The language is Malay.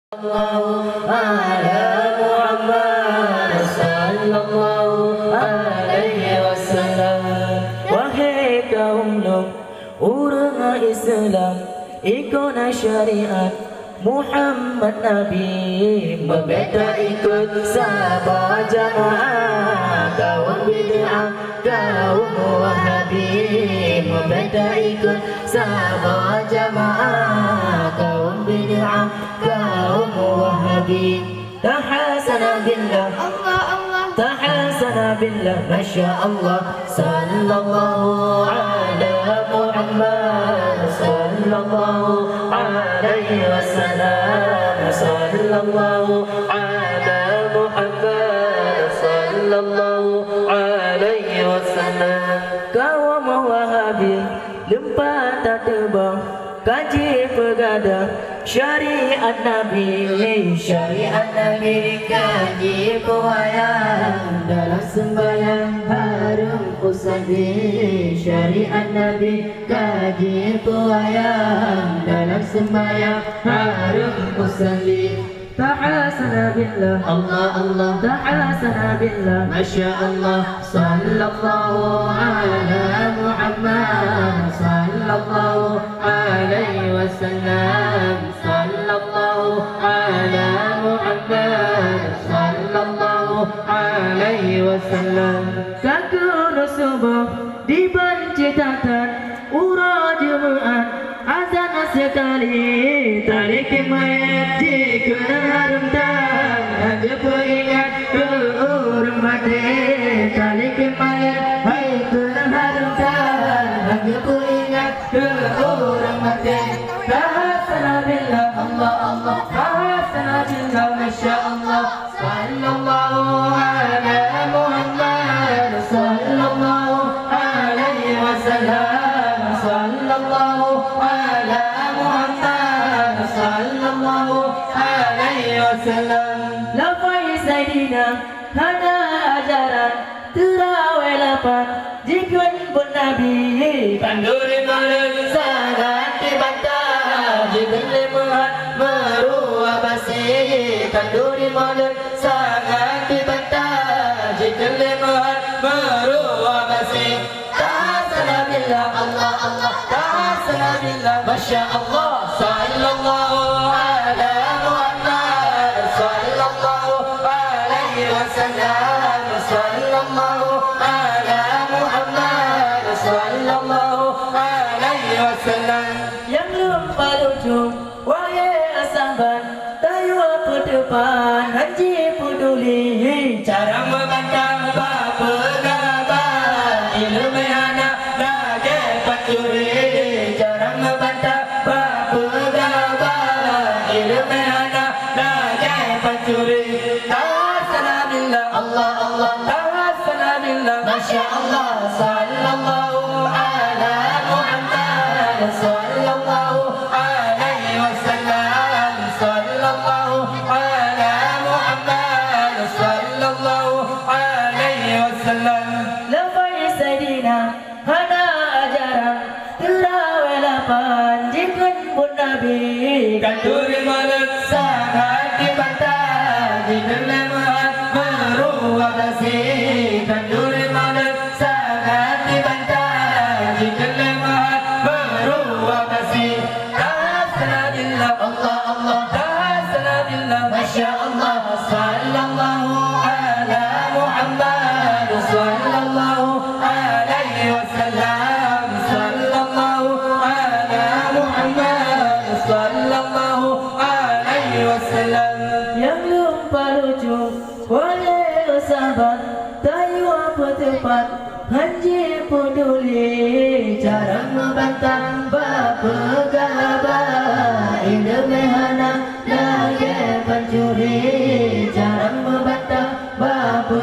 Sallallahu ala Muhammad sallallahu alaihi wasallam. Wahai kaum Nuh, urang Islam ikut syariat Muhammad Nabi, berbeda ikut sahabat jamaah. Kaum bid'ah, kaum wahabi, berbeda ikut sahabat jamaah. Kaum bid'ah, kaum wahabi. Tahasana billah, Allah Allah, tahasana billah, masya Allah. Sallallahu ala Muhammad sallallahu alaihi wasallam. Sallallahu ala Muhammad sallallahu alaihi wasallam. Kaum wahabi lempat tak tebang, kaji pegadah syariat Nabi, syariat Nabi kaji pewayang dalam sembahyang harum usabi. Syariat Nabi kaji pewayang dalam sembahyang harum usabi. Tahasana billah, Allah Allah, tahasana billah, masya Allah. Sallallahu ala Muhammad sallallahu alaihi wasallam. Sallallahu ala Muhammad sallallahu alaihi wasallam. Satu subuh dibenci tatan urang jemaat, azan sekali tarik mayat dikena harum dan ada peringat ke orang mati. Tarik mayat hai kena harum dan ada peringat ke orang mati. Tahasana billah, Allah Allah, tahasana billah, masya Allah. Sallallahu ala Muhammad sallallahu alaihi wasallam. Sallallahu ala Muhammad sallallahu alaihi wasallam. Lafai Sayyidina hana ajaran terawih lapan jikun pun Nabi. Kanduri malam sangat dibantah jikun lemuhat meruah basi. Kanduri malam sangat dibantah jikun lemuhat meruah basi. Tahasana billah, Allah Allah, tahasana billah, masya Allah. Sallallahu ala Muhammad sallallahu alaihi wasallam. Sallallahu ala Muhammad sallallahu alaihi wasallam. Yang lupa lucu wahai sahabat, tayu apa depan haji peduli cara membantah bapa gabar. Ilmu anak lagi pencuri cara membantah bapa gabar. Ilmu anak lagi pencuri. Tahasana billah, Allah Allah, tahasana billah, masya Allah. Sallallahu ala Muhammad sallallahu alaihi wasallam. Sallallahu ala Muhammad sallallahu alaihi wasallam. Lafai Sayyidina hana ajaran terawih lapan jikun pun Nabi. Kanduri malam sangat dibantah jikun lemuhat meruah basi. Kanduri malam sangat dibantah jikun lemuhat meruah basi. Tahasana billah, Allah Allah, tahasana billah, masya Allah. Sallallahu ala Muhammad sallallahu alaihi wasallam. Sallallahu ala Muhammad sallallahu alaihi wasallam. Yang lupa lucu oleh sahabat, tayu apa tepat haji peduli cara membantah bapa gabar. Ilmu hana lagi pencuri cara membantah bapa